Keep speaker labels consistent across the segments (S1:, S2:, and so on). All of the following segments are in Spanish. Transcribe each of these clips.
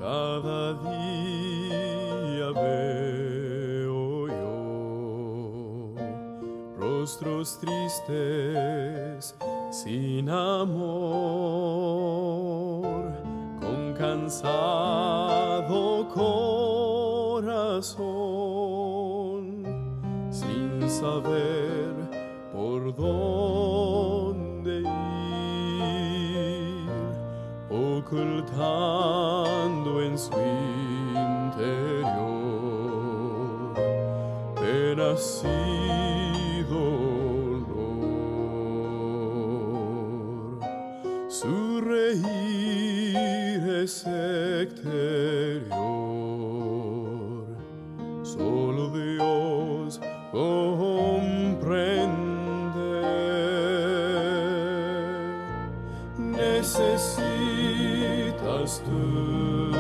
S1: cada día veo yo rostros tristes sin amor, con cansado corazón, sin saber por dónde ir, ocultando en su interior penas y dolor. Su reír es exterior, solo Dios comprende. Necesitas tú,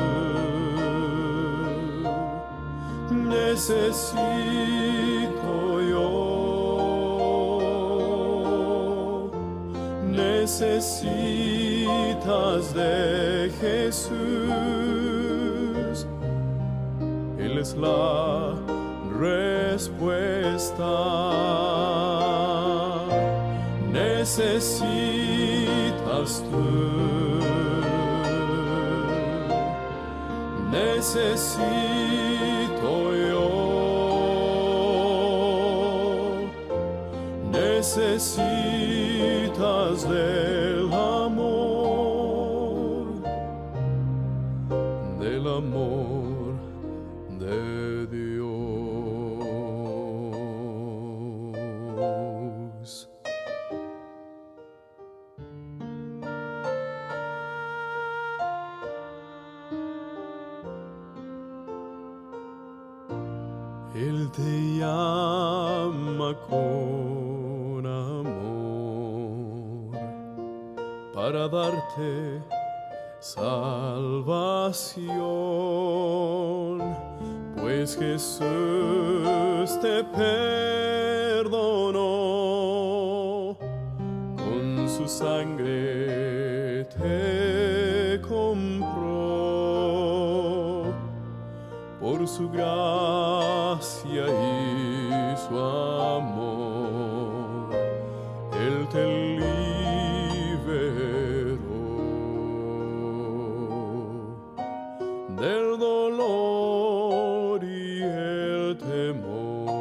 S1: necesito yo, necesitas de Jesús. Él es la respuesta. Necesitas tú, necesito yo, necesitas del amor de Dios. Él te llama con amor para darte salvación, pues Jesús te perdonó, con su sangre te compró, por su gracia y su amor, Él te liberó del dolor y el temor,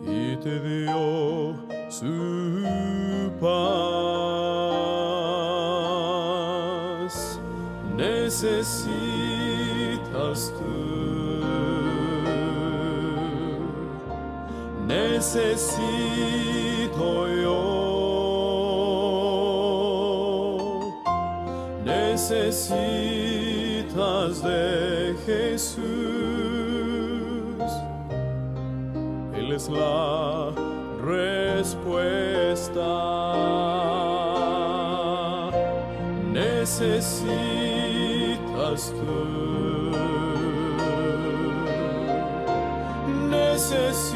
S1: y te dio su paz. Necesitas tú, necesito yo, necesitas de Jesús. Él es la respuesta. Necesitas tú, necesito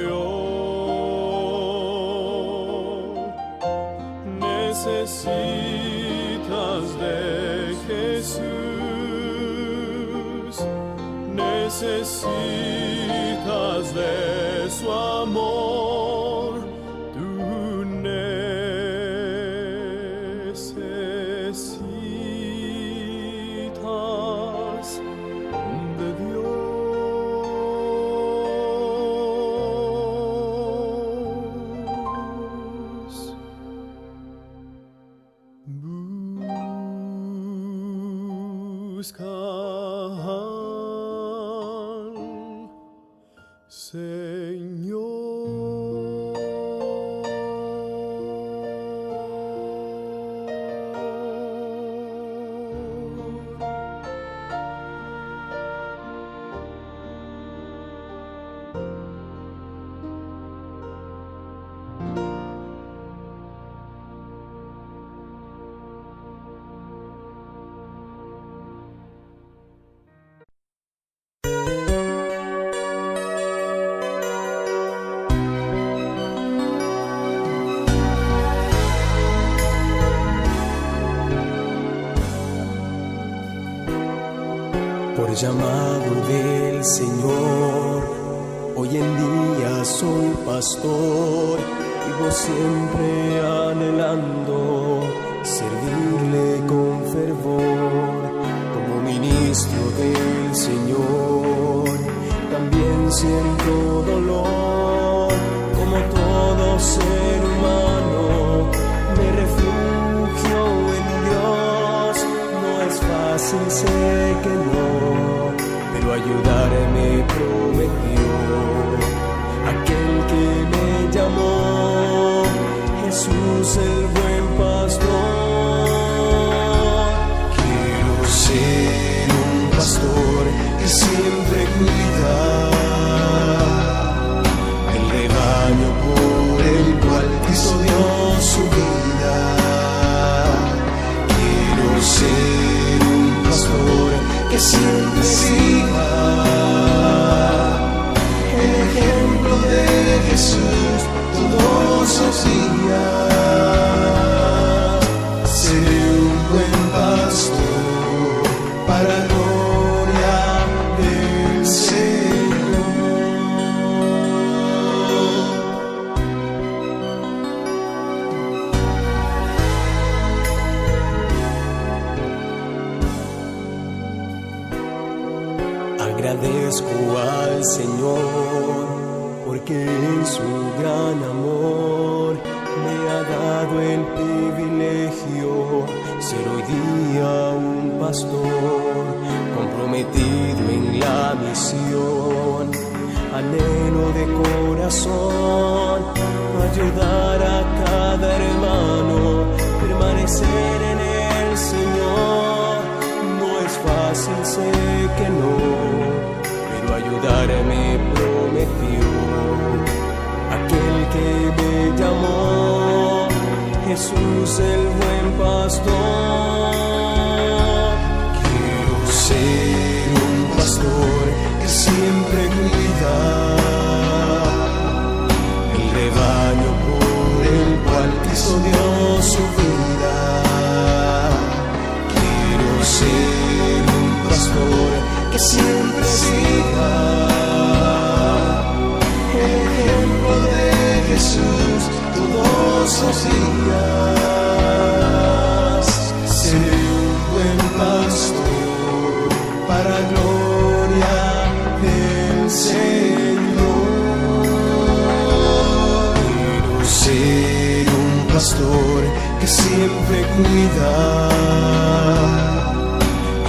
S1: yo, necesitas de Jesús, necesitas de su amor, tú necesitas de Dios. Busca al Señor.
S2: por llamado del Señor. Hoy en día soy pastor, vivo siempre anhelando servirle con fervor. Como ministro del Señor, también siento dolor. Como todo ser humano, me refugio en Dios. No es fácil, sé que no, pero ayudarme prometió aquel que me llamó, Jesús el buen pastor. Quiero ser un pastor que siempre cuida el rebaño por el cual Cristo dio su vida. Quiero ser un pastor que siempre siga el ejemplo de Jesús todos los días. Seré un buen pastor para gloria del Señor. Agradezco al Señor porque en su gran amor me ha dado el privilegio ser hoy día un pastor comprometido en la misión. Anhelo de corazón ayudar a cada hermano, permanecer en el Señor. No es fácil, sé que no, pero ayudarme prometió aquel que me llamó, Jesús el buen pastor. Quiero ser un pastor que siempre cuida el rebaño por el cual Cristo dio su vida. Quiero ser un pastor que siempre siga el ejemplo de Jesús todos los días. Seré un buen pastor para gloria del Señor. Quiero ser un pastor que siempre cuida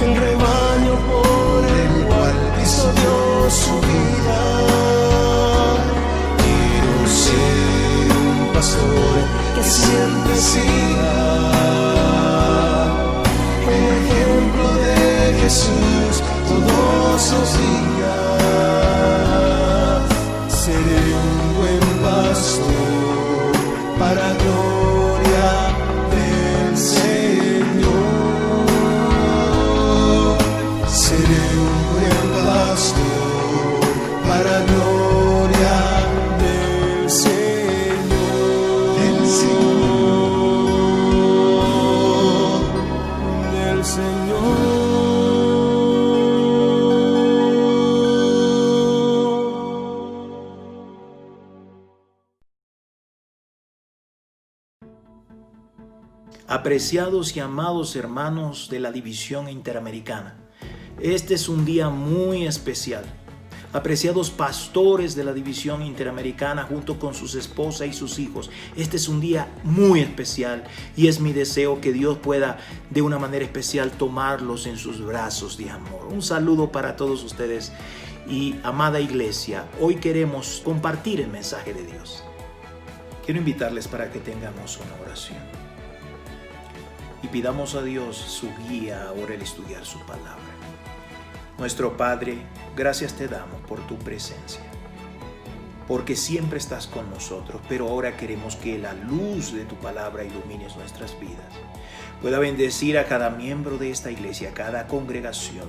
S2: el rebaño por el cual Cristo dio su vida. Quiero ser un pastor que siempre siga el ejemplo de Jesús todos los días. Seré un buen pastor para gloria del Señor. Seré un buen pastor para gloria del Señor, del Señor.
S3: Apreciados y amados hermanos de la División Interamericana, este es un día muy especial. Apreciados pastores de la División Interamericana junto con sus esposas y sus hijos, este es un día muy especial y es mi deseo que Dios pueda de una manera especial tomarlos en sus brazos de amor. Un saludo para todos ustedes y amada iglesia, hoy queremos compartir el mensaje de Dios. Quiero invitarles para que tengamos una oración y pidamos a Dios su guía ahora al estudiar su palabra. Nuestro Padre, gracias te damos por tu presencia, porque siempre estás con nosotros, pero ahora queremos que la luz de tu palabra ilumine nuestras vidas, pueda bendecir a cada miembro de esta iglesia, a cada congregación,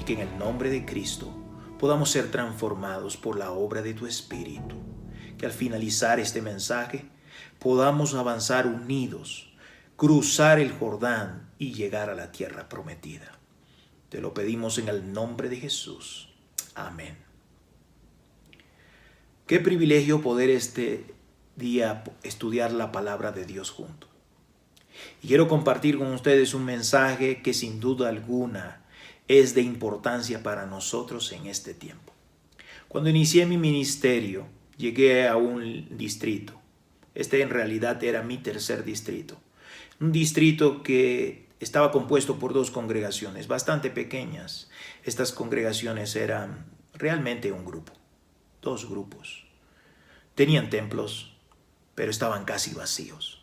S3: y que en el nombre de Cristo podamos ser transformados por la obra de tu Espíritu, que al finalizar este mensaje podamos avanzar unidos, cruzar el Jordán y llegar a la tierra prometida. Te lo pedimos en el nombre de Jesús. Amén. Qué privilegio poder este día estudiar la palabra de Dios juntos. Y quiero compartir con ustedes un mensaje que sin duda alguna es de importancia para nosotros en este tiempo. Cuando inicié mi ministerio, llegué a un distrito. Este en realidad era mi tercer distrito. Un distrito que estaba compuesto por 2 congregaciones bastante pequeñas. Estas congregaciones eran realmente un grupo, 2 grupos. Tenían templos, pero estaban casi vacíos.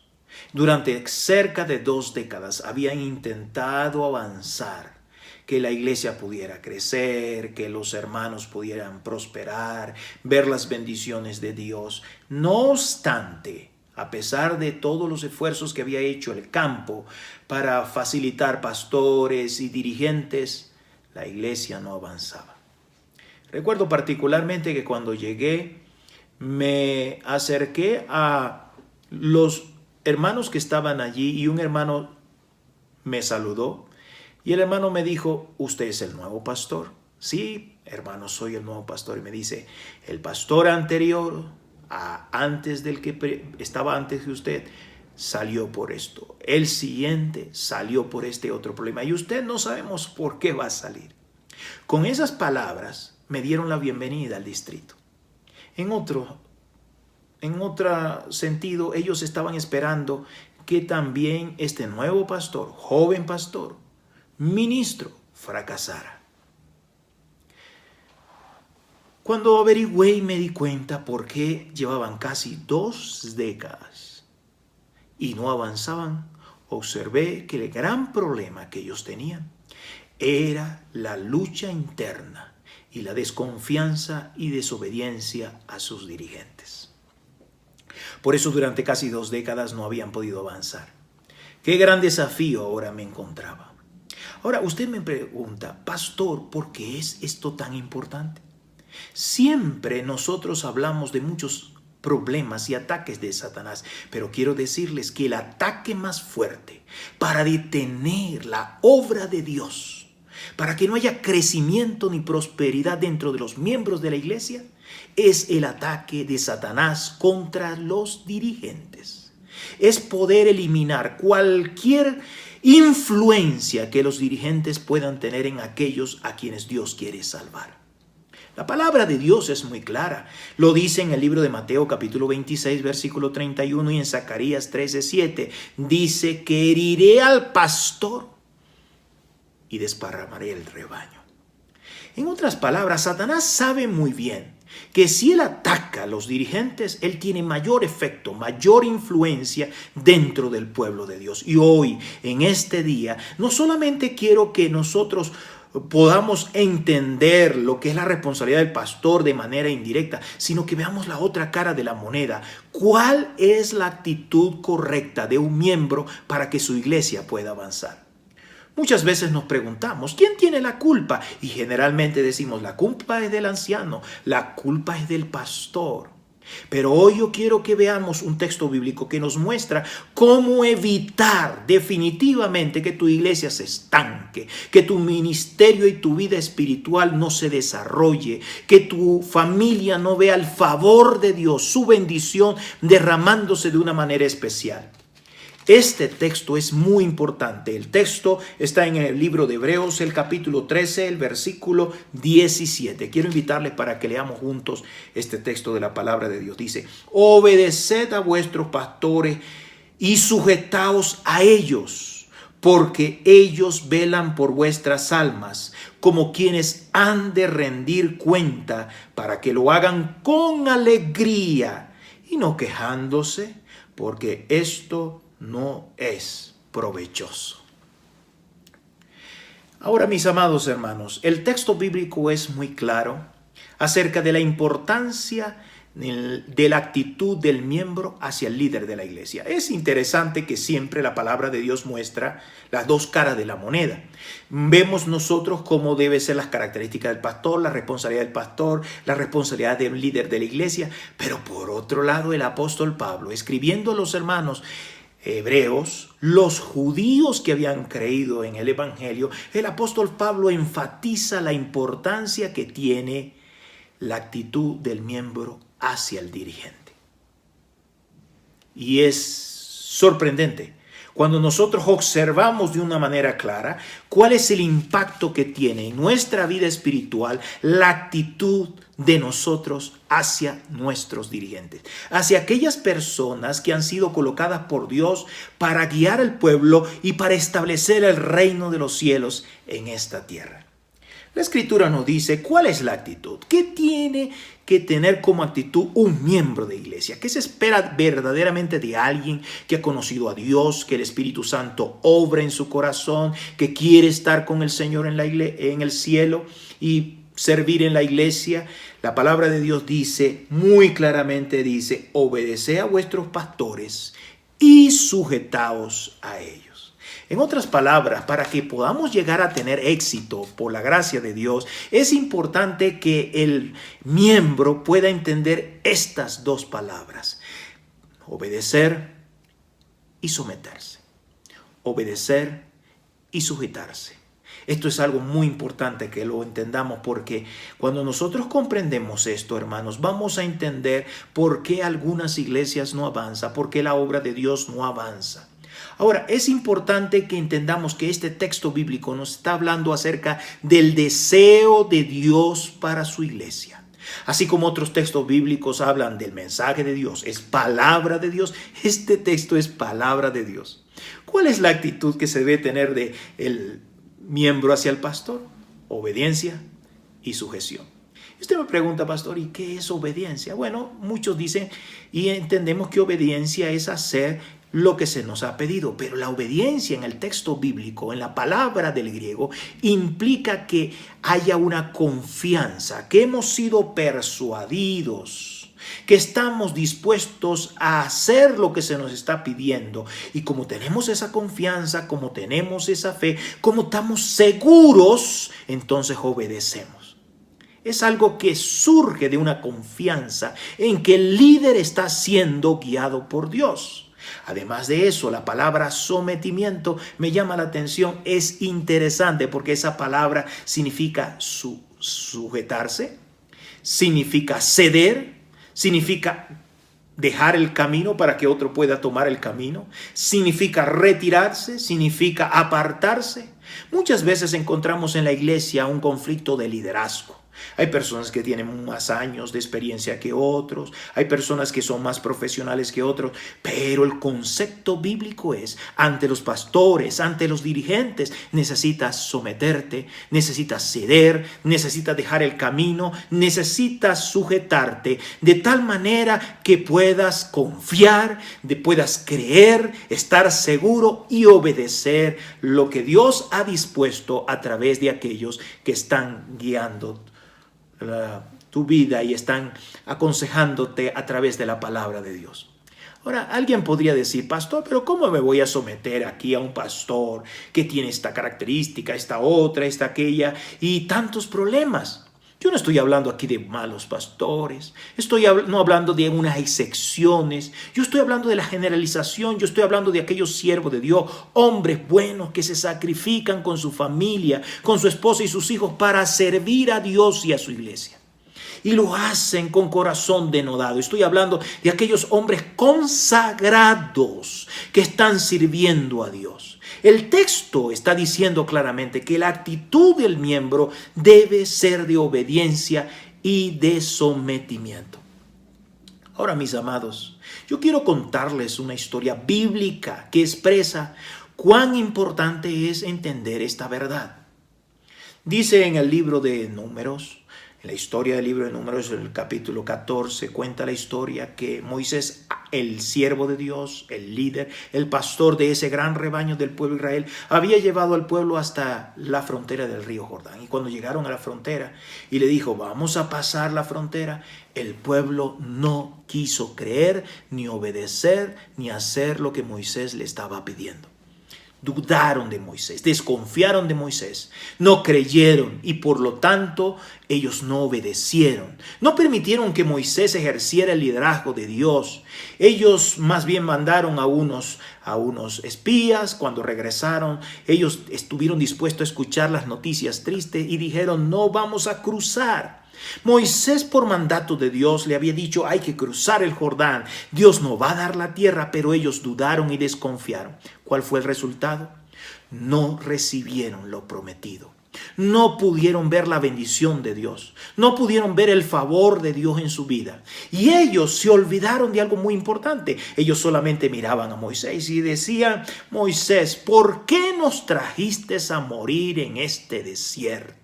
S3: Durante cerca de 2 décadas habían intentado avanzar, que la iglesia pudiera crecer, que los hermanos pudieran prosperar, ver las bendiciones de Dios. No obstante, a pesar de todos los esfuerzos que había hecho el campo para facilitar pastores y dirigentes, la iglesia no avanzaba. Recuerdo particularmente que cuando llegué, me acerqué a los hermanos que estaban allí y un hermano me saludó y el hermano me dijo: ¿usted es el nuevo pastor? Sí, hermano, soy el nuevo pastor. Y me dice: el pastor anterior, antes del que estaba antes de usted, salió por esto. El siguiente salió por este otro problema. Y usted no sabemos por qué va a salir. Con esas palabras me dieron la bienvenida al distrito. En otro sentido, ellos estaban esperando que también este nuevo pastor, joven pastor, ministro, fracasara. Cuando averigüé y me di cuenta por qué llevaban casi 2 décadas y no avanzaban, observé que el gran problema que ellos tenían era la lucha interna y la desconfianza y desobediencia a sus dirigentes. Por eso durante casi 2 décadas no habían podido avanzar. Qué gran desafío ahora me encontraba. Ahora usted me pregunta: pastor, ¿por qué es esto tan importante? Siempre nosotros hablamos de muchos problemas y ataques de Satanás, pero quiero decirles que el ataque más fuerte para detener la obra de Dios, para que no haya crecimiento ni prosperidad dentro de los miembros de la iglesia, es el ataque de Satanás contra los dirigentes. Es poder eliminar cualquier influencia que los dirigentes puedan tener en aquellos a quienes Dios quiere salvar. La palabra de Dios es muy clara. Lo dice en el libro de Mateo capítulo 26 versículo 31 y en Zacarías 13:7. Dice que heriré al pastor y desparramaré el rebaño. En otras palabras, Satanás sabe muy bien que si él ataca a los dirigentes, él tiene mayor efecto, mayor influencia dentro del pueblo de Dios. Y hoy, en este día, no solamente quiero que nosotros podamos entender lo que es la responsabilidad del pastor de manera indirecta, sino que veamos la otra cara de la moneda. ¿Cuál es la actitud correcta de un miembro para que su iglesia pueda avanzar? Muchas veces nos preguntamos: ¿quién tiene la culpa? Y generalmente decimos: la culpa es del anciano, la culpa es del pastor. Pero hoy yo quiero que veamos un texto bíblico que nos muestra cómo evitar definitivamente que tu iglesia se estanque, que tu ministerio y tu vida espiritual no se desarrolle, que tu familia no vea el favor de Dios, su bendición derramándose de una manera especial. Este texto es muy importante. El texto está en el libro de Hebreos, el capítulo 13, el versículo 17. Quiero invitarles para que leamos juntos este texto de la palabra de Dios. Dice: obedeced a vuestros pastores y sujetaos a ellos, porque ellos velan por vuestras almas, como quienes han de rendir cuenta, para que lo hagan con alegría y no quejándose, porque esto no es provechoso. Ahora, mis amados hermanos, el texto bíblico es muy claro acerca de la importancia de la actitud del miembro hacia el líder de la iglesia. Es interesante que siempre la palabra de Dios muestra las 2 caras de la moneda. Vemos nosotros cómo deben ser las características del pastor, la responsabilidad del pastor, la responsabilidad del líder de la iglesia, pero por otro lado el apóstol Pablo, escribiendo a los hermanos hebreos, los judíos que habían creído en el Evangelio, el apóstol Pablo enfatiza la importancia que tiene la actitud del miembro hacia el dirigente. Y es sorprendente cuando nosotros observamos de una manera clara cuál es el impacto que tiene en nuestra vida espiritual la actitud de nosotros hacia nuestros dirigentes, hacia aquellas personas que han sido colocadas por Dios para guiar al pueblo y para establecer el reino de los cielos en esta tierra. La Escritura nos dice cuál es la actitud, qué tiene que tener como actitud un miembro de iglesia, qué se espera verdaderamente de alguien que ha conocido a Dios, que el Espíritu Santo obra en su corazón, que quiere estar con el Señor en el cielo y servir en la iglesia. La palabra de Dios dice, muy claramente dice, obedeced a vuestros pastores y sujetaos a ellos. En otras palabras, para que podamos llegar a tener éxito por la gracia de Dios, es importante que el miembro pueda entender estas dos palabras: obedecer y someterse. Obedecer y sujetarse. Esto es algo muy importante que lo entendamos, porque cuando nosotros comprendemos esto, hermanos, vamos a entender por qué algunas iglesias no avanzan, por qué la obra de Dios no avanza. Ahora, es importante que entendamos que este texto bíblico nos está hablando acerca del deseo de Dios para su iglesia. Así como otros textos bíblicos hablan del mensaje de Dios, es palabra de Dios, este texto es palabra de Dios. ¿Cuál es la actitud que se debe tener del miembro hacia el pastor? Obediencia y sujeción. Usted me pregunta, pastor, ¿y qué es obediencia? Bueno, muchos dicen y entendemos que obediencia es hacer lo que se nos ha pedido, pero la obediencia en el texto bíblico, en la palabra del griego, implica que haya una confianza, que hemos sido persuadidos, que estamos dispuestos a hacer lo que se nos está pidiendo. Y como tenemos esa confianza, como tenemos esa fe, como estamos seguros, entonces obedecemos. Es algo que surge de una confianza en que el líder está siendo guiado por Dios. Además de eso, la palabra sometimiento me llama la atención. Es interesante porque esa palabra significa sujetarse, significa ceder, significa dejar el camino para que otro pueda tomar el camino, significa retirarse, significa apartarse. Muchas veces encontramos en la iglesia un conflicto de liderazgo. Hay personas que tienen más años de experiencia que otros, hay personas que son más profesionales que otros, pero el concepto bíblico es, ante los pastores, ante los dirigentes, necesitas someterte, necesitas ceder, necesitas dejar el camino, necesitas sujetarte de tal manera que puedas confiar, puedas creer, estar seguro y obedecer lo que Dios ha dispuesto a través de aquellos que están guiando tu vida y están aconsejándote a través de la palabra de Dios. Ahora, alguien podría decir, pastor, pero ¿cómo me voy a someter aquí a un pastor que tiene esta característica, esta otra, esta aquella y tantos problemas? Yo no estoy hablando aquí de malos pastores, no hablando de unas excepciones, yo estoy hablando de la generalización, yo estoy hablando de aquellos siervos de Dios, hombres buenos que se sacrifican con su familia, con su esposa y sus hijos para servir a Dios y a su iglesia. Y lo hacen con corazón denodado. Estoy hablando de aquellos hombres consagrados que están sirviendo a Dios. El texto está diciendo claramente que la actitud del miembro debe ser de obediencia y de sometimiento. Ahora, mis amados, yo quiero contarles una historia bíblica que expresa cuán importante es entender esta verdad. Dice en el libro de Números, en la historia del libro de Números, en el capítulo 14, cuenta la historia que Moisés, el siervo de Dios, el líder, el pastor de ese gran rebaño del pueblo de Israel, había llevado al pueblo hasta la frontera del río Jordán. Y cuando llegaron a la frontera y le dijo, vamos a pasar la frontera, el pueblo no quiso creer, ni obedecer, ni hacer lo que Moisés le estaba pidiendo. dudaron de Moisés, desconfiaron de Moisés, no creyeron y por lo tanto ellos no obedecieron. No permitieron que Moisés ejerciera el liderazgo de Dios. Ellos más bien mandaron a unos espías. Cuando regresaron, ellos estuvieron dispuestos a escuchar las noticias tristes y dijeron: no vamos a cruzar. Moisés, por mandato de Dios, le había dicho: hay que cruzar el Jordán. Dios no va a dar la tierra, pero ellos dudaron y desconfiaron. ¿Cuál fue el resultado? No recibieron lo prometido. No pudieron ver la bendición de Dios. No pudieron ver el favor de Dios en su vida. Y ellos se olvidaron de algo muy importante. Ellos solamente miraban a Moisés y decían: Moisés, ¿por qué nos trajiste a morir en este desierto?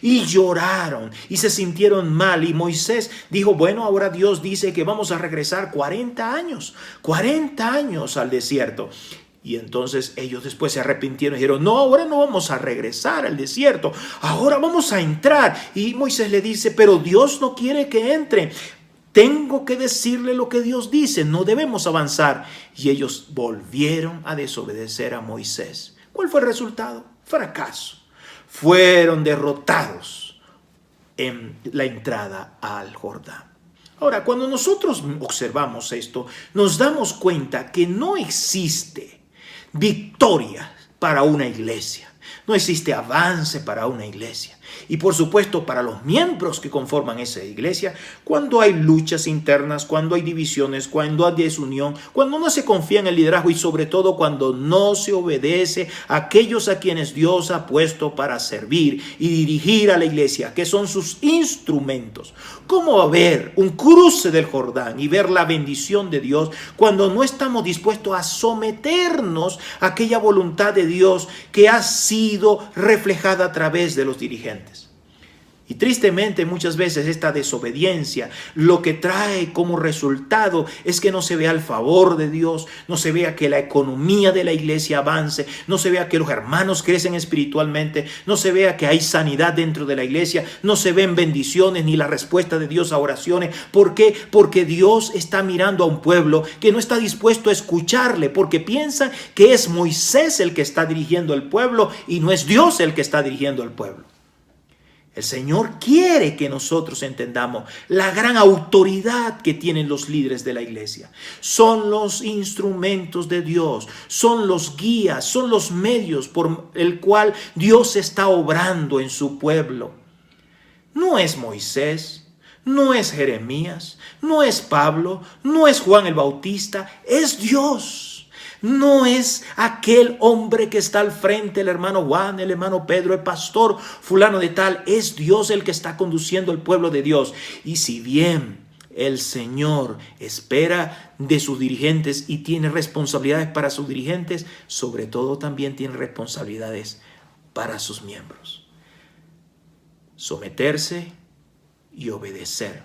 S3: Y lloraron y se sintieron mal. Y Moisés dijo: bueno, ahora Dios dice que vamos a regresar 40 años al desierto. Y entonces ellos después se arrepintieron y dijeron: no, ahora no vamos a regresar al desierto, ahora vamos a entrar. Y Moisés le dice: pero Dios no quiere que entre. Tengo que decirle lo que Dios dice, no debemos avanzar. Y ellos volvieron a desobedecer a Moisés. ¿Cuál fue el resultado? Fracaso. Fueron derrotados en la entrada al Jordán. Ahora, cuando nosotros observamos esto, nos damos cuenta que no existe victoria para una iglesia. No existe avance para una iglesia. Y por supuesto para los miembros que conforman esa iglesia, cuando hay luchas internas, cuando hay divisiones, cuando hay desunión, cuando no se confía en el liderazgo y sobre todo cuando no se obedece a aquellos a quienes Dios ha puesto para servir y dirigir a la iglesia, que son sus instrumentos. ¿Cómo va a haber un cruce del Jordán y ver la bendición de Dios cuando no estamos dispuestos a someternos a aquella voluntad de Dios que ha sido reflejada a través de los dirigentes? Y tristemente muchas veces esta desobediencia lo que trae como resultado es que no se vea el favor de Dios, no se vea que la economía de la iglesia avance, no se vea que los hermanos crecen espiritualmente, no se vea que hay sanidad dentro de la iglesia, no se ven bendiciones ni la respuesta de Dios a oraciones. ¿Por qué? Porque Dios está mirando a un pueblo que no está dispuesto a escucharle, porque piensan que es Moisés el que está dirigiendo el pueblo y no es Dios el que está dirigiendo el pueblo. El Señor quiere que nosotros entendamos la gran autoridad que tienen los líderes de la iglesia. Son los instrumentos de Dios, son los guías, son los medios por el cual Dios está obrando en su pueblo. No es Moisés, no es Jeremías, no es Pablo, no es Juan el Bautista, es Dios. No es aquel hombre que está al frente, el hermano Juan, el hermano Pedro, el pastor fulano de tal. Es Dios el que está conduciendo el pueblo de Dios. Y si bien el Señor espera de sus dirigentes y tiene responsabilidades para sus dirigentes, sobre todo también tiene responsabilidades para sus miembros. Someterse y obedecer.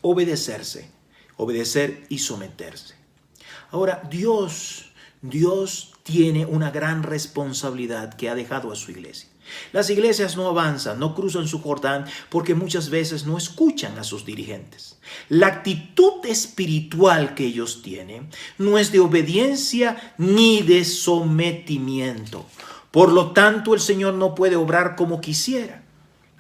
S3: Obedecerse, obedecer y someterse. Ahora, Dios tiene una gran responsabilidad que ha dejado a su iglesia. Las iglesias no avanzan, no cruzan su Jordán porque muchas veces no escuchan a sus dirigentes. La actitud espiritual que ellos tienen no es de obediencia ni de sometimiento. Por lo tanto, el Señor no puede obrar como quisiera.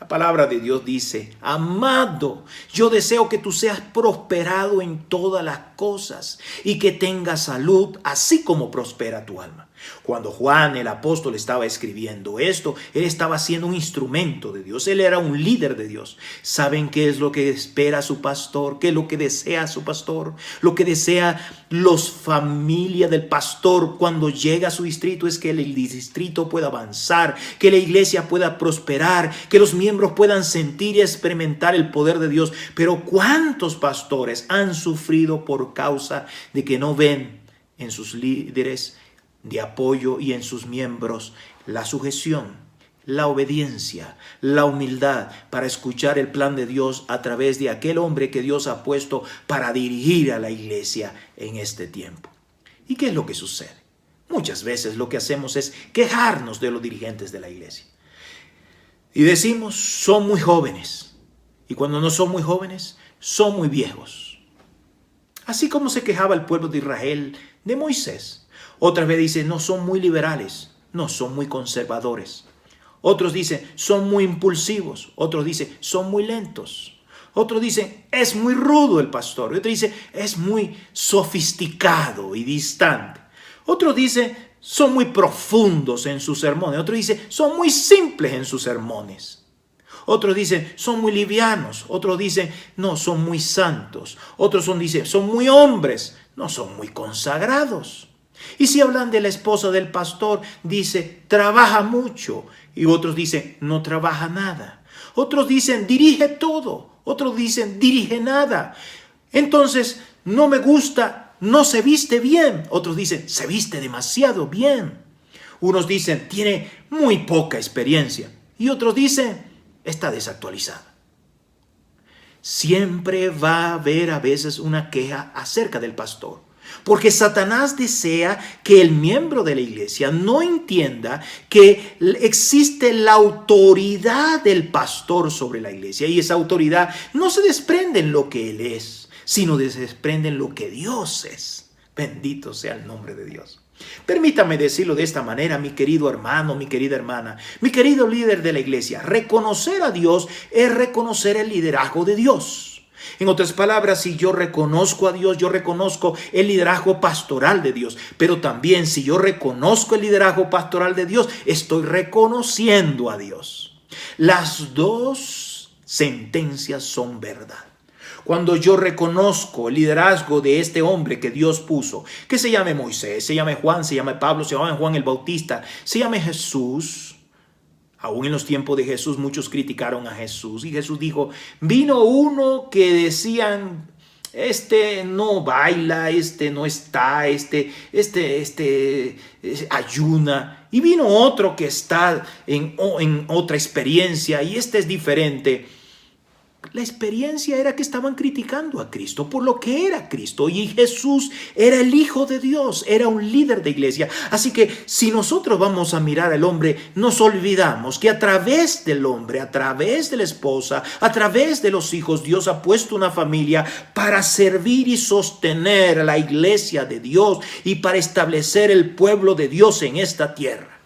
S3: La palabra de Dios dice: amado, yo deseo que tú seas prosperado en todas las cosas y que tengas salud, así como prospera tu alma. Cuando Juan el apóstol estaba escribiendo esto, él estaba siendo un instrumento de Dios. Él era un líder de Dios. ¿Saben qué es lo que espera su pastor? ¿Qué es lo que desea su pastor? Lo que desea los familia del pastor cuando llega a su distrito es que el distrito pueda avanzar, que la iglesia pueda prosperar, que los miembros puedan sentir y experimentar el poder de Dios. Pero ¿cuántos pastores han sufrido por causa de que no ven en sus líderes de apoyo y en sus miembros la sujeción, la obediencia, la humildad para escuchar el plan de Dios a través de aquel hombre que Dios ha puesto para dirigir a la iglesia en este tiempo? ¿Y qué es lo que sucede? Muchas veces lo que hacemos es quejarnos de los dirigentes de la iglesia y decimos: son muy jóvenes, y cuando no son muy jóvenes, son muy viejos. Así como se quejaba el pueblo de Israel de Moisés. Otras veces dicen, no, son muy liberales. No, son muy conservadores. Otros dicen, son muy impulsivos. Otros dicen, son muy lentos. Otros dicen, es muy rudo el pastor. Otros dicen, es muy sofisticado y distante. Otros dicen, son muy profundos en sus sermones. Otros dicen, son muy simples en sus sermones. Otros dicen, son muy livianos. Otros dicen, no, son muy santos. Otros dicen, son muy hombres. No, son muy consagrados. Y si hablan de la esposa del pastor, dice, trabaja mucho. Y otros dicen, no trabaja nada. Otros dicen, dirige todo. Otros dicen, dirige nada. Entonces, no me gusta, no se viste bien. Otros dicen, se viste demasiado bien. Unos dicen, tiene muy poca experiencia. Y otros dicen, está desactualizada. Siempre va a haber a veces una queja acerca del pastor. Porque Satanás desea que el miembro de la iglesia no entienda que existe la autoridad del pastor sobre la iglesia. Y esa autoridad no se desprende en lo que él es, sino se desprende en lo que Dios es. Bendito sea el nombre de Dios. Permítame decirlo de esta manera, mi querido hermano, mi querida hermana, mi querido líder de la iglesia. Reconocer a Dios es reconocer el liderazgo de Dios. En otras palabras, si yo reconozco a Dios, yo reconozco el liderazgo pastoral de Dios. Pero también si yo reconozco el liderazgo pastoral de Dios, estoy reconociendo a Dios. Las dos sentencias son verdad. Cuando yo reconozco el liderazgo de este hombre que Dios puso, que se llame Moisés, se llame Juan, se llame Pablo, se llame Juan el Bautista, se llame Jesús. Aún en los tiempos de Jesús muchos criticaron a Jesús. Y Jesús dijo, vino uno que decían, este no baila, este no está, este ayuna. Y vino otro que está en otra experiencia y este es diferente. La experiencia era que estaban criticando a Cristo por lo que era Cristo. Y Jesús era el Hijo de Dios, era un líder de iglesia. Así que si nosotros vamos a mirar al hombre, nos olvidamos que a través del hombre, a través de la esposa, a través de los hijos, Dios ha puesto una familia para servir y sostener a la iglesia de Dios y para establecer el pueblo de Dios en esta tierra.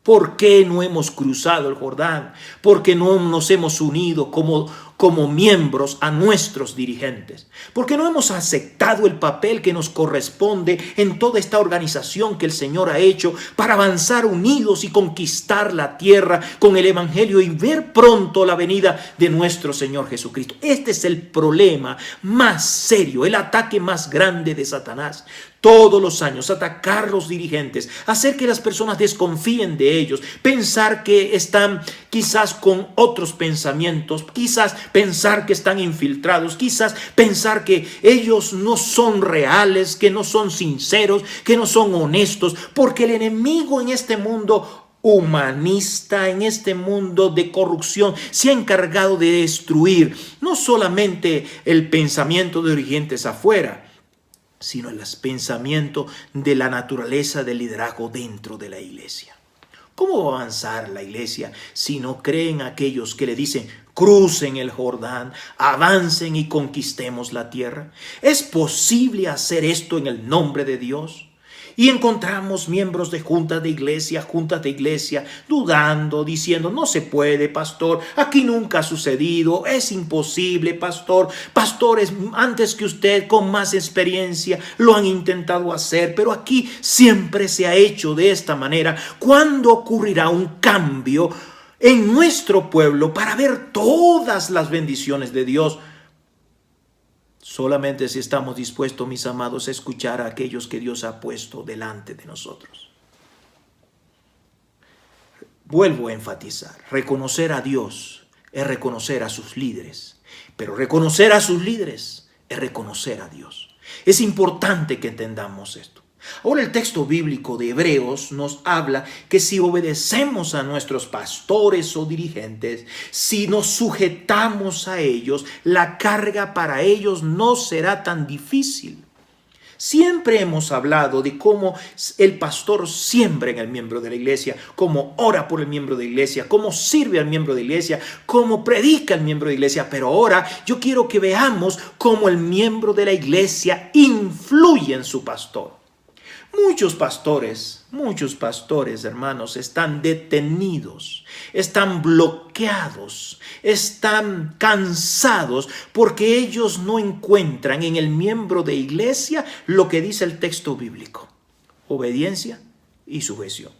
S3: ¿Por qué no hemos cruzado el Jordán? ¿Por qué no nos hemos unido como miembros a nuestros dirigentes? ¿Por qué no hemos aceptado el papel que nos corresponde en toda esta organización que el Señor ha hecho para avanzar unidos y conquistar la tierra con el Evangelio y ver pronto la venida de nuestro Señor Jesucristo? Este es el problema más serio, el ataque más grande de Satanás. Todos los años atacar los dirigentes, hacer que las personas desconfíen de ellos, pensar que están quizás con otros pensamientos, quizás pensar que están infiltrados, quizás pensar que ellos no son reales, que no son sinceros, que no son honestos, porque el enemigo en este mundo humanista, en este mundo de corrupción, se ha encargado de destruir no solamente el pensamiento de dirigentes afuera, sino el pensamiento de la naturaleza del liderazgo dentro de la iglesia. ¿Cómo va a avanzar la iglesia si no creen aquellos que le dicen crucen el Jordán, avancen y conquistemos la tierra? ¿Es posible hacer esto en el nombre de Dios? Y encontramos miembros de juntas de iglesia, dudando, diciendo, no se puede, pastor, aquí nunca ha sucedido, es imposible, pastor. Pastores antes que usted, con más experiencia, lo han intentado hacer, pero aquí siempre se ha hecho de esta manera. ¿Cuándo ocurrirá un cambio en nuestro pueblo para ver todas las bendiciones de Dios? Solamente si estamos dispuestos, mis amados, a escuchar a aquellos que Dios ha puesto delante de nosotros. Vuelvo a enfatizar, reconocer a Dios es reconocer a sus líderes, pero reconocer a sus líderes es reconocer a Dios. Es importante que entendamos esto. Ahora el texto bíblico de Hebreos nos habla que si obedecemos a nuestros pastores o dirigentes, si nos sujetamos a ellos, la carga para ellos no será tan difícil. Siempre hemos hablado de cómo el pastor siembra en el miembro de la iglesia, cómo ora por el miembro de la iglesia, cómo sirve al miembro de la iglesia, cómo predica el miembro de la iglesia. Pero ahora yo quiero que veamos cómo el miembro de la iglesia influye en su pastor. Muchos pastores, hermanos, están detenidos, están bloqueados, están cansados porque ellos no encuentran en el miembro de iglesia lo que dice el texto bíblico: obediencia y sujeción.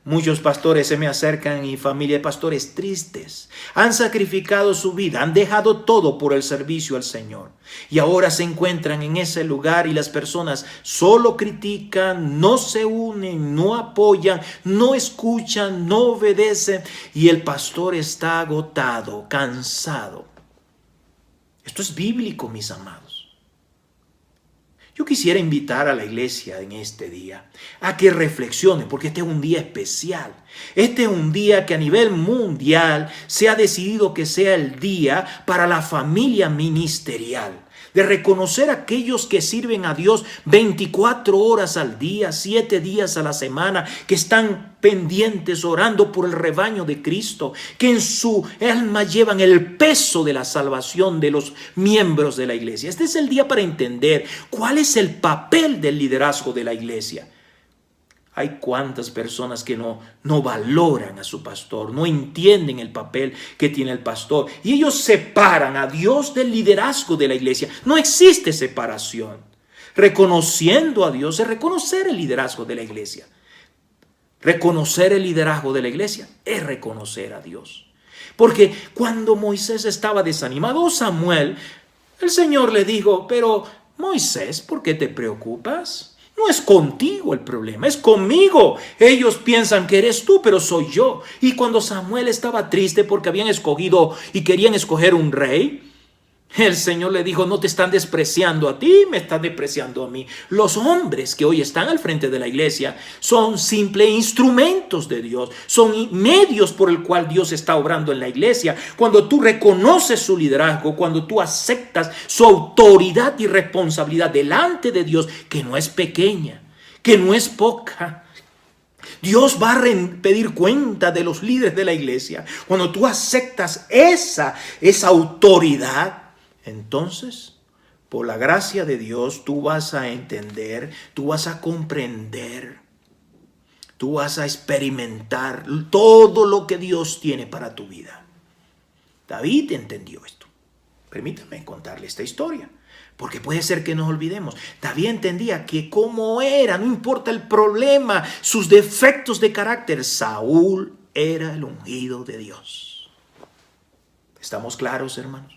S3: Muchos pastores se me acercan y familia de pastores tristes. Han sacrificado su vida, han dejado todo por el servicio al Señor. Y ahora se encuentran en ese lugar y las personas solo critican, no se unen, no apoyan, no escuchan, no obedecen. Y el pastor está agotado, cansado. Esto es bíblico, mis amados. Yo quisiera invitar a la iglesia en este día a que reflexione, porque este es un día especial. Este es un día que a nivel mundial se ha decidido que sea el día para la familia ministerial, de reconocer a aquellos que sirven a Dios 24 horas al día, 7 días a la semana, que están pendientes orando por el rebaño de Cristo, que en su alma llevan el peso de la salvación de los miembros de la iglesia. Este es el día para entender cuál es el papel del liderazgo de la iglesia. Hay cuantas personas que no valoran a su pastor, no entienden el papel que tiene el pastor, y ellos separan a Dios del liderazgo de la iglesia. No existe separación. Reconociendo a Dios es reconocer el liderazgo de la iglesia. Reconocer el liderazgo de la iglesia es reconocer a Dios. Porque cuando Moisés estaba desanimado, Samuel, el Señor le dijo: pero Moisés, ¿por qué te preocupas? No es contigo el problema, es conmigo. Ellos piensan que eres tú, pero soy yo. Y cuando Samuel estaba triste porque habían escogido y querían escoger un rey, el Señor le dijo: no te están despreciando a ti, me están despreciando a mí. Los hombres que hoy están al frente de la iglesia son simples instrumentos de Dios, son medios por el cual Dios está obrando en la iglesia. Cuando tú reconoces su liderazgo, cuando tú aceptas su autoridad y responsabilidad delante de Dios, que no es pequeña, que no es poca. Dios va a pedir cuenta de los líderes de la iglesia. Cuando tú aceptas esa autoridad, entonces, por la gracia de Dios, tú vas a entender, tú vas a comprender, tú vas a experimentar todo lo que Dios tiene para tu vida. David entendió esto. Permítame contarle esta historia, porque puede ser que nos olvidemos. David entendía que como era, no importa el problema, sus defectos de carácter, Saúl era el ungido de Dios. ¿Estamos claros, hermanos?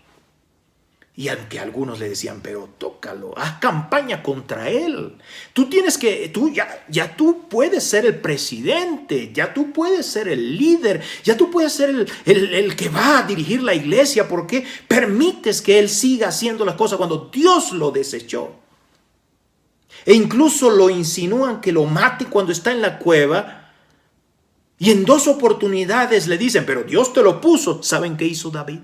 S3: Y aunque algunos le decían: pero tócalo, haz campaña contra él. Tú puedes ser el presidente, ya tú puedes ser el líder, ya tú puedes ser el que va a dirigir la iglesia. ¿Por qué permites que él siga haciendo las cosas cuando Dios lo desechó? E incluso lo insinúan que lo mate cuando está en la cueva. Y en 2 oportunidades le dicen: pero Dios te lo puso. ¿Saben qué hizo David?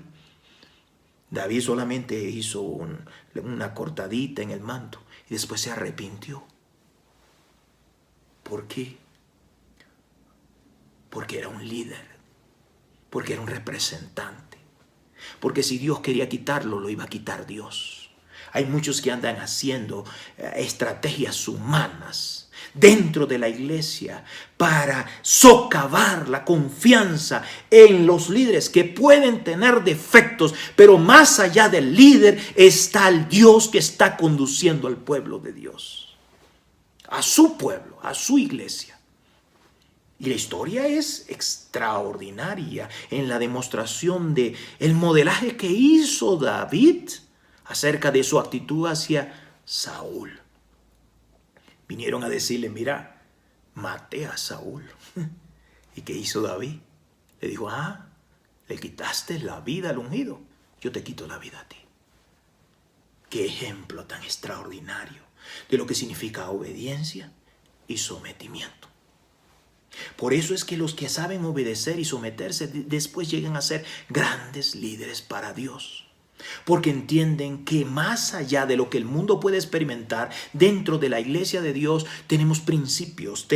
S3: David solamente hizo una cortadita en el manto y después se arrepintió. ¿Por qué? Porque era un líder, porque era un representante, porque si Dios quería quitarlo, lo iba a quitar Dios. Hay muchos que andan haciendo estrategias humanas dentro de la iglesia para socavar la confianza en los líderes, que pueden tener defectos, pero más allá del líder está el Dios que está conduciendo al pueblo de Dios, a su pueblo, a su iglesia. Y la historia es extraordinaria en la demostración de el modelaje que hizo David acerca de su actitud hacia Saúl. Vinieron a decirle: mira, maté a Saúl. ¿Y qué hizo David? Le dijo: le quitaste la vida al ungido, yo te quito la vida a ti. Qué ejemplo tan extraordinario de lo que significa obediencia y sometimiento. Por eso es que los que saben obedecer y someterse después llegan a ser grandes líderes para Dios. porque entienden que más allá de lo que el mundo puede experimentar, dentro de la iglesia de Dios tenemos principios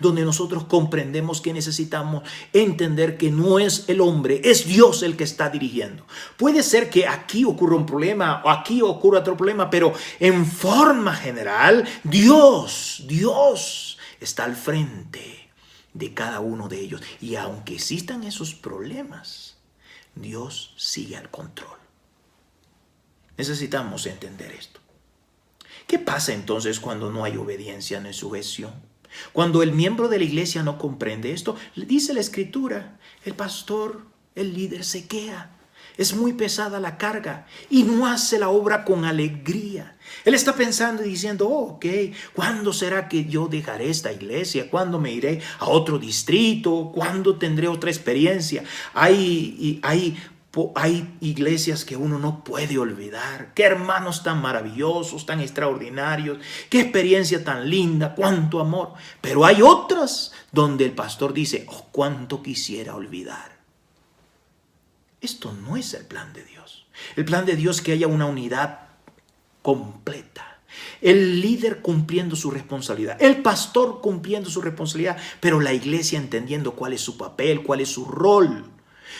S3: donde nosotros comprendemos que necesitamos entender que no es el hombre, es Dios el que está dirigiendo. Puede ser que aquí ocurra un problema o aquí ocurra otro problema, pero en forma general, Dios está al frente de cada uno de ellos. Y aunque existan esos problemas, Dios sigue al control. Necesitamos entender esto. ¿Qué pasa entonces cuando no hay obediencia ni sujeción? Cuando el miembro de la iglesia no comprende esto, dice la Escritura, el pastor, el líder se queja. Es muy pesada la carga y no hace la obra con alegría. Él está pensando y diciendo, ok, ¿cuándo será que yo dejaré esta iglesia? ¿Cuándo me iré a otro distrito? ¿Cuándo tendré otra experiencia? Hay iglesias que uno no puede olvidar. Qué hermanos tan maravillosos, tan extraordinarios. Qué experiencia tan linda, cuánto amor. Pero hay otras donde el pastor dice, oh, cuánto quisiera olvidar. Esto no es el plan de Dios. El plan de Dios es que haya una unidad completa. El líder cumpliendo su responsabilidad. El pastor cumpliendo su responsabilidad. Pero la iglesia entendiendo cuál es su papel, cuál es su rol.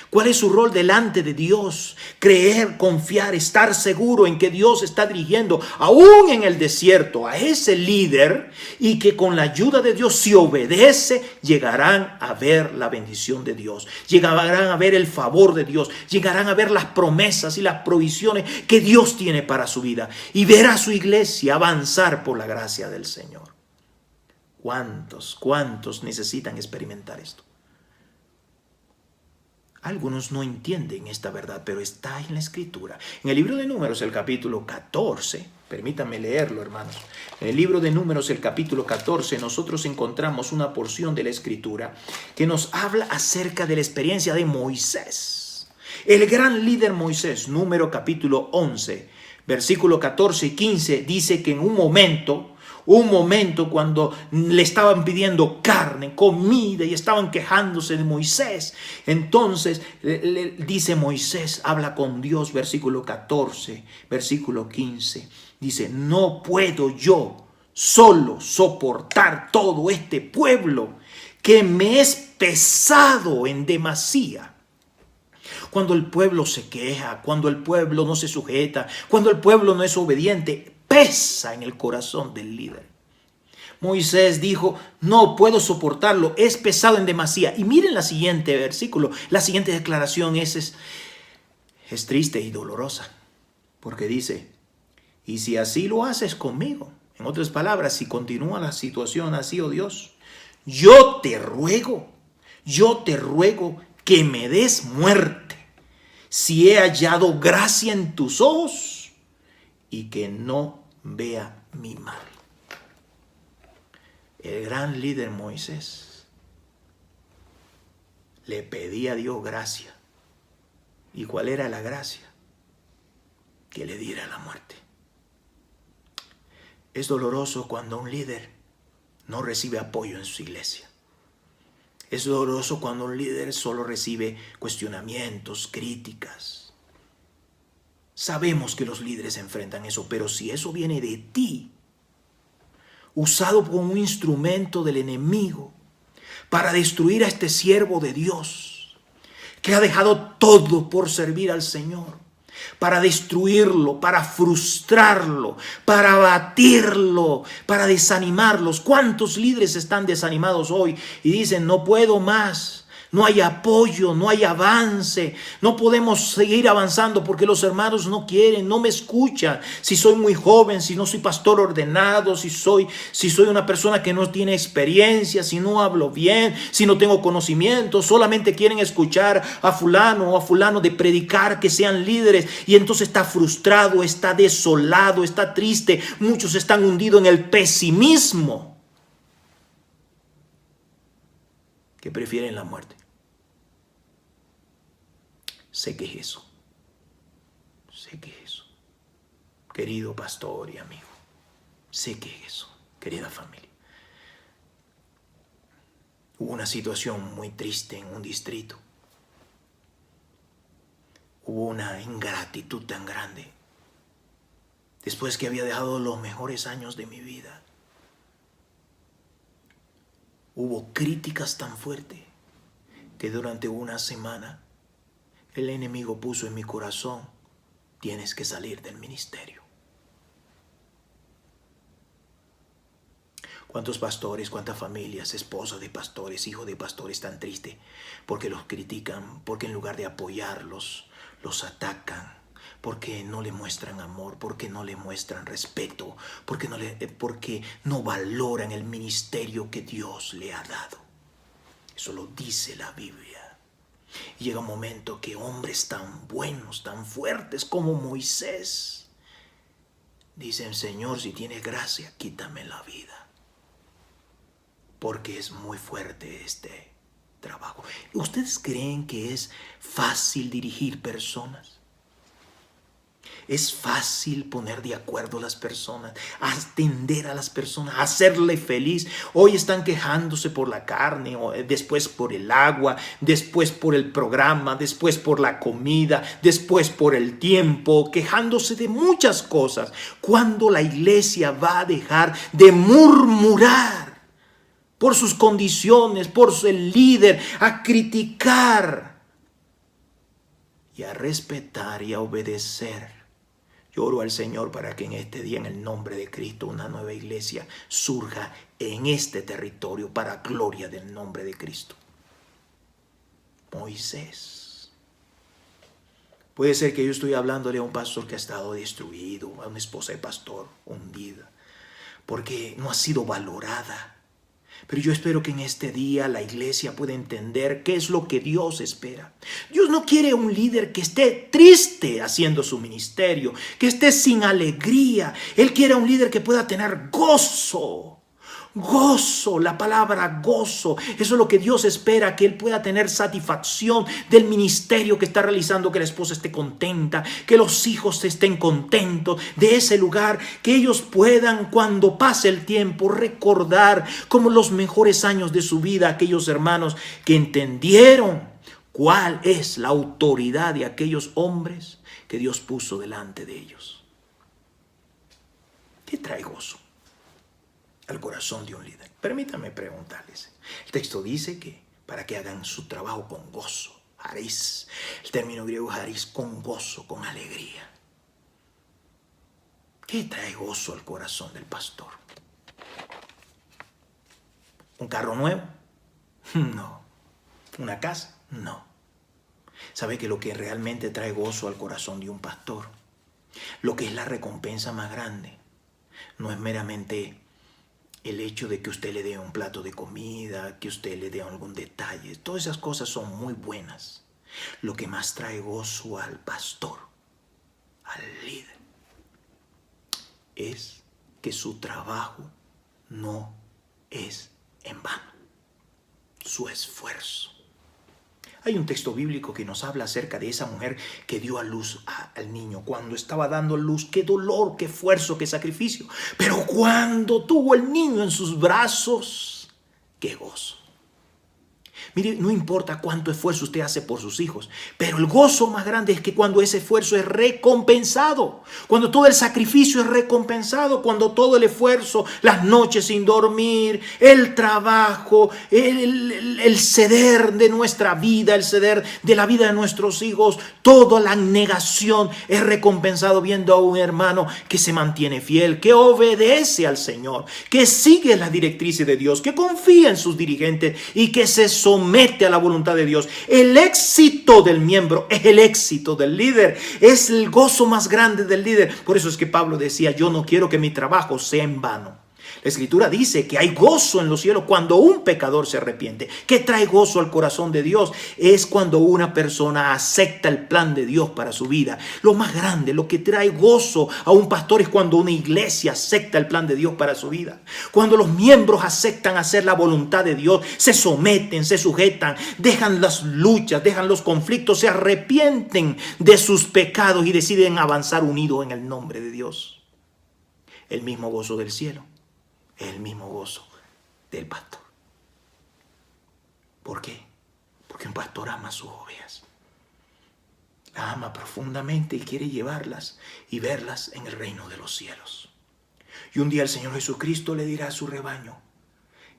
S3: ¿Cuál es su rol delante de Dios? Creer, confiar, estar seguro en que Dios está dirigiendo, aún en el desierto, a ese líder, y que con la ayuda de Dios, si obedece, llegarán a ver la bendición de Dios, llegarán a ver el favor de Dios, llegarán a ver las promesas y las provisiones que Dios tiene para su vida, y ver a su iglesia avanzar por la gracia del Señor. ¿Cuántos necesitan experimentar esto? Algunos no entienden esta verdad, pero está en la Escritura. En el libro de Números, el capítulo 14, permítanme leerlo, hermanos. En el libro de Números, el capítulo 14, nosotros encontramos una porción de la Escritura que nos habla acerca de la experiencia de Moisés. El gran líder Moisés, Número capítulo 11, versículo 14 y 15, dice que en un momento cuando le estaban pidiendo carne, comida y estaban quejándose de Moisés. Entonces dice Moisés, habla con Dios, versículo 14, versículo 15. Dice, no puedo yo solo soportar todo este pueblo que me es pesado en demasía. Cuando el pueblo se queja, cuando el pueblo no se sujeta, cuando el pueblo no es obediente, pesa en el corazón del líder. Moisés dijo, no puedo soportarlo, es pesado en demasía. Y miren la siguiente versículo, la siguiente declaración es triste y dolorosa, porque dice, y si así lo haces conmigo, en otras palabras, si continúa la situación así, oh Dios, yo te ruego que me des muerte, si he hallado gracia en tus ojos y que no vea mi mal. El gran líder Moisés le pedía a Dios gracia. ¿Y cuál era la gracia? Que le diera la muerte. Es doloroso cuando un líder no recibe apoyo en su iglesia. Es doloroso cuando un líder solo recibe cuestionamientos, críticas. Sabemos que los líderes enfrentan eso, pero si eso viene de ti, usado como un instrumento del enemigo para destruir a este siervo de Dios, que ha dejado todo por servir al Señor, para destruirlo, para frustrarlo, para abatirlo, para desanimarlos. ¿Cuántos líderes están desanimados hoy y dicen, no puedo más? No hay apoyo, no hay avance, no podemos seguir avanzando porque los hermanos no quieren, no me escuchan. Si soy muy joven, si no soy pastor ordenado, si soy una persona que no tiene experiencia, si no hablo bien, si no tengo conocimiento, solamente quieren escuchar a fulano o a fulano de predicar que sean líderes y entonces está frustrado, está desolado, está triste. Muchos están hundidos en el pesimismo, que prefieren la muerte. Sé que es eso. Querido pastor y amigo. Sé que es eso, querida familia. Hubo una situación muy triste en un distrito. hubo una ingratitud tan grande. Después que había dejado los mejores años de mi vida, hubo críticas tan fuertes que durante una semana el enemigo puso en mi corazón: tienes que salir del ministerio. ¿Cuántos pastores, cuántas familias, esposas de pastores, hijos de pastores están tristes porque los critican, porque en lugar de apoyarlos, los atacan, porque no le muestran amor, porque no le muestran respeto, porque no valoran el ministerio que Dios le ha dado? Eso lo dice la Biblia. Y llega un momento que hombres tan buenos, tan fuertes como Moisés, dicen: Señor, si tienes gracia, quítame la vida, porque es muy fuerte este trabajo. ¿Ustedes creen que es fácil dirigir personas? Es fácil poner de acuerdo a las personas, atender a las personas, hacerle feliz. Hoy están quejándose por la carne, después por el agua, después por el programa, después por la comida, después por el tiempo, quejándose de muchas cosas. ¿Cuándo la iglesia va a dejar de murmurar por sus condiciones, por el líder, a criticar y a respetar y a obedecer? Yo oro al Señor para que en este día, en el nombre de Cristo, una nueva iglesia surja en este territorio para gloria del nombre de Cristo. Moisés. Puede ser que yo estoy hablándole a un pastor que ha estado destruido, a una esposa de pastor hundida, porque no ha sido valorada. Pero yo espero que en este día la iglesia pueda entender qué es lo que Dios espera. Dios no quiere un líder que esté triste haciendo su ministerio, que esté sin alegría. Él quiere un líder que pueda tener gozo. Gozo, la palabra gozo, eso es lo que Dios espera, que él pueda tener satisfacción del ministerio que está realizando, que la esposa esté contenta, que los hijos estén contentos de ese lugar, que ellos puedan, cuando pase el tiempo, recordar como los mejores años de su vida aquellos hermanos que entendieron cuál es la autoridad de aquellos hombres que Dios puso delante de ellos. ¿Qué trae gozo al corazón de un líder? Permítanme preguntarles. El texto dice que para que hagan su trabajo con gozo, haris, el término griego haris, con gozo, con alegría. ¿Qué trae gozo al corazón del pastor? ¿Un carro nuevo? No. ¿Una casa? No. ¿Sabe que lo que realmente trae gozo al corazón de un pastor, lo que es la recompensa más grande, no es meramente el hecho de que usted le dé un plato de comida, que usted le dé algún detalle? Todas esas cosas son muy buenas. Lo que más trae gozo al pastor, al líder, es que su trabajo no es en vano. Su esfuerzo. Hay un texto bíblico que nos habla acerca de esa mujer que dio a luz al niño. Cuando estaba dando a luz, qué dolor, qué esfuerzo, qué sacrificio. Pero cuando tuvo el niño en sus brazos, qué gozo. Mire, no importa cuánto esfuerzo usted hace por sus hijos, pero el gozo más grande es que cuando ese esfuerzo es recompensado, cuando todo el sacrificio es recompensado, cuando todo el esfuerzo, las noches sin dormir, el trabajo, el ceder de nuestra vida, el ceder de la vida de nuestros hijos, toda la negación es recompensado viendo a un hermano que se mantiene fiel, que obedece al Señor, que sigue las directrices de Dios, que confía en sus dirigentes y que se somete a la voluntad de Dios. El éxito del miembro es el éxito del líder, es el gozo más grande del líder. Por eso es que Pablo decía: yo no quiero que mi trabajo sea en vano. La Escritura dice que hay gozo en los cielos cuando un pecador se arrepiente. ¿Qué trae gozo al corazón de Dios? Es cuando una persona acepta el plan de Dios para su vida. Lo más grande, lo que trae gozo a un pastor es cuando una iglesia acepta el plan de Dios para su vida. Cuando los miembros aceptan hacer la voluntad de Dios, se someten, se sujetan, dejan las luchas, dejan los conflictos, se arrepienten de sus pecados y deciden avanzar unidos en el nombre de Dios. El mismo gozo del cielo. El mismo gozo del pastor. ¿Por qué? Porque un pastor ama a sus ovejas. La ama profundamente y quiere llevarlas y verlas en el reino de los cielos. Y un día el Señor Jesucristo le dirá a su rebaño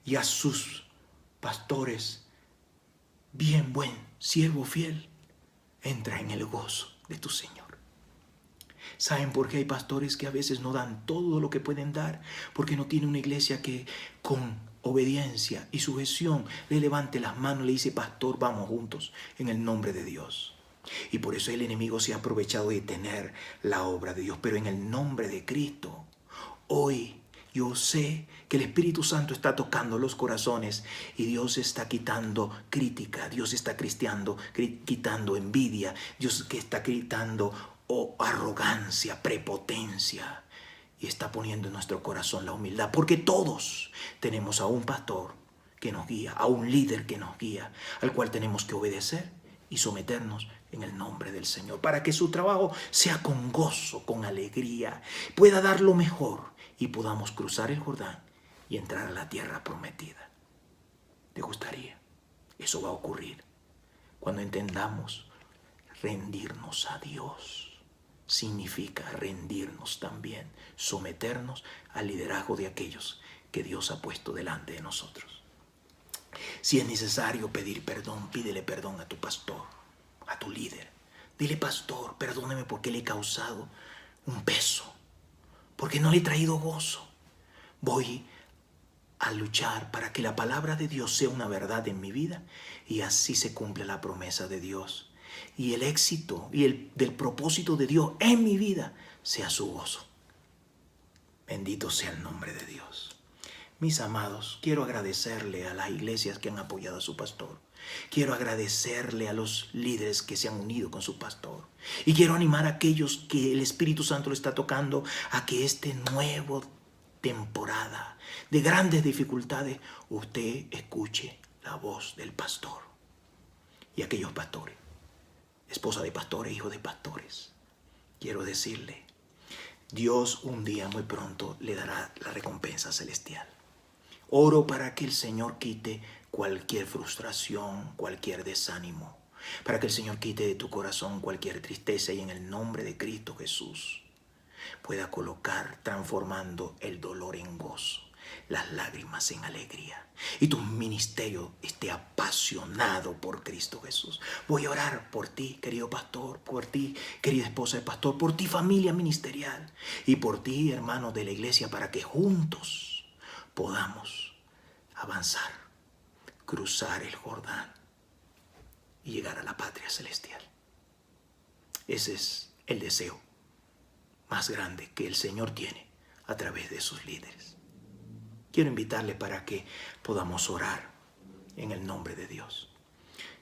S3: y a sus pastores: bien, buen siervo fiel, entra en el gozo de tu Señor. ¿Saben por qué hay pastores que a veces no dan todo lo que pueden dar? Porque no tiene una iglesia que con obediencia y sujeción le levante las manos y le dice: pastor, vamos juntos en el nombre de Dios. Y por eso el enemigo se ha aprovechado de detener la obra de Dios. Pero en el nombre de Cristo, hoy yo sé que el Espíritu Santo está tocando los corazones y Dios está quitando crítica, Dios está quitando envidia, Dios que está quitando arrogancia, prepotencia, y está poniendo en nuestro corazón la humildad, porque todos tenemos a un pastor que nos guía, a un líder que nos guía, al cual tenemos que obedecer y someternos en el nombre del Señor, para que su trabajo sea con gozo, con alegría, pueda dar lo mejor y podamos cruzar el Jordán y entrar a la tierra prometida. ¿Te gustaría? Eso va a ocurrir cuando entendamos rendirnos a Dios. Significa rendirnos también, someternos al liderazgo de aquellos que Dios ha puesto delante de nosotros. Si es necesario pedir perdón, pídele perdón a tu pastor, a tu líder. Dile: pastor, perdóneme porque le he causado un peso, porque no le he traído gozo. Voy a luchar para que la palabra de Dios sea una verdad en mi vida y así se cumple la promesa de Dios. Y el éxito y del propósito de Dios en mi vida sea su gozo. Bendito sea el nombre de Dios. Mis amados, quiero agradecerle a las iglesias que han apoyado a su pastor. Quiero agradecerle a los líderes que se han unido con su pastor. Y quiero animar a aquellos que el Espíritu Santo le está tocando a que este nuevo temporada de grandes dificultades, usted escuche la voz del pastor. Y aquellos pastores, esposa de pastores, hijos de pastores, quiero decirle: Dios un día muy pronto le dará la recompensa celestial. Oro para que el Señor quite cualquier frustración, cualquier desánimo, para que el Señor quite de tu corazón cualquier tristeza y en el nombre de Cristo Jesús pueda colocar, transformando el dolor en gozo, las lágrimas en alegría, y tu ministerio esté apasionado por Cristo Jesús. Voy a orar por ti, querido pastor, por ti, querida esposa de pastor, por ti, familia ministerial, y por ti, hermanos de la iglesia, para que juntos podamos avanzar, cruzar el Jordán y llegar a la patria celestial. Ese es el deseo más grande que el Señor tiene a través de sus líderes. Quiero invitarle para que podamos orar en el nombre de Dios.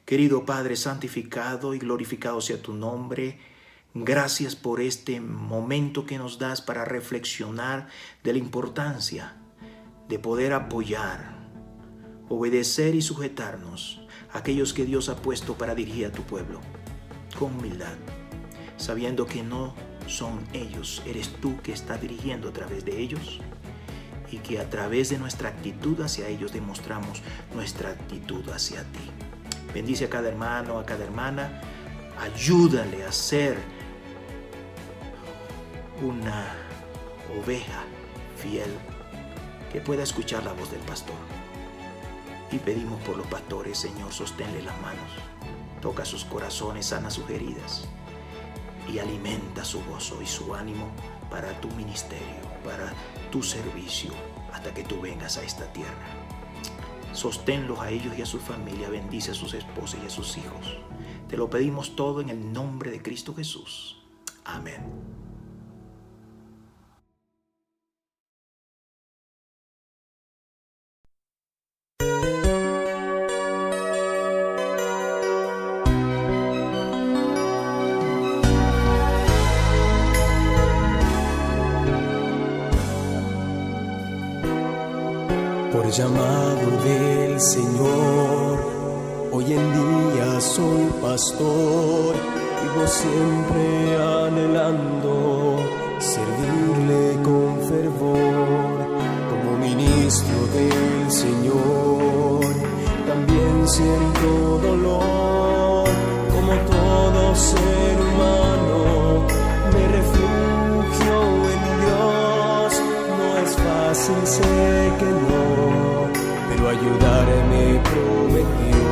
S3: Querido Padre, santificado y glorificado sea tu nombre. Gracias por este momento que nos das para reflexionar de la importancia de poder apoyar, obedecer y sujetarnos a aquellos que Dios ha puesto para dirigir a tu pueblo con humildad, sabiendo que no son ellos, eres tú que estás dirigiendo a través de ellos, y que a través de nuestra actitud hacia ellos demostramos nuestra actitud hacia ti. Bendice a cada hermano, a cada hermana, ayúdale a ser una oveja fiel que pueda escuchar la voz del pastor. Y pedimos por los pastores: Señor, sosténle las manos, toca sus corazones, sana sus heridas y alimenta su gozo y su ánimo para tu ministerio, para tu servicio, hasta que tú vengas a esta tierra. Sosténlos a ellos y a su familia, bendice a sus esposas y a sus hijos. Te lo pedimos todo en el nombre de Cristo Jesús. Amén.
S2: Por llamado del Señor, hoy en día soy pastor, vivo siempre anhelando servirle con fervor. Como ministro del Señor, también siento dolor, como todo ser humano, me refugio en Dios. No es fácil, sé que no, pero ayudarme prometió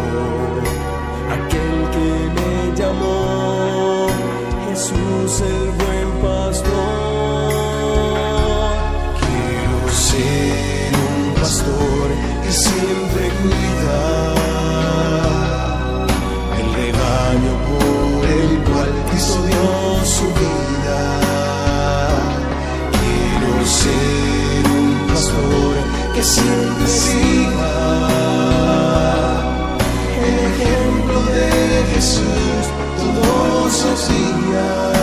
S2: aquel que me llamó, Jesús el buen pastor. Quiero ser un pastor que siempre cuida el rebaño por el cual Cristo dio su vida. Quiero ser un pastor que siempre siga el ejemplo de Jesús todos los días.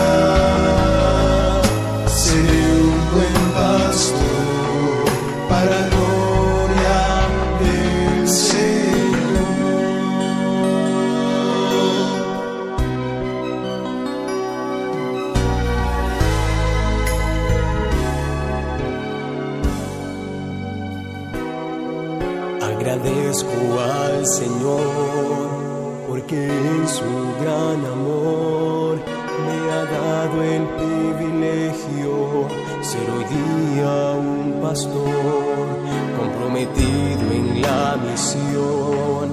S2: Seré un buen pastor para gloria del Señor. Agradezco al Señor porque en su gran amor me ha dado el privilegio ser hoy día un pastor comprometido en la misión.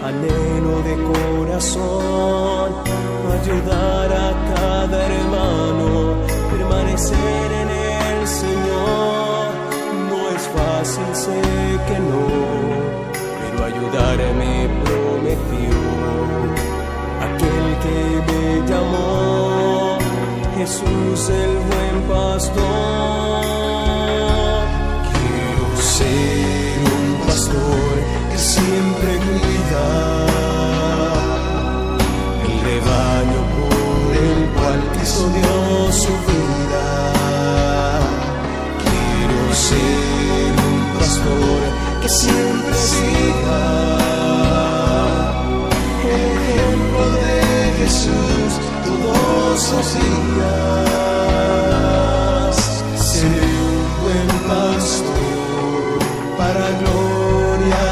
S2: Anhelo de corazón ayudar a cada hermano, permanecer en el Señor. No es fácil, sé que no, pero ayudarme prometió aquel que me llamó, Jesús el buen pastor. Quiero ser un pastor que siempre cuida el rebaño por el cual Cristo dio su vida. Quiero ser un pastor que siempre siga el ejemplo de Jesús todos los días. Seré un buen pastor para gloria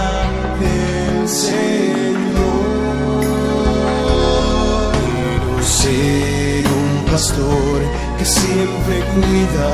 S2: del Señor. Quiero ser un pastor que siempre cuida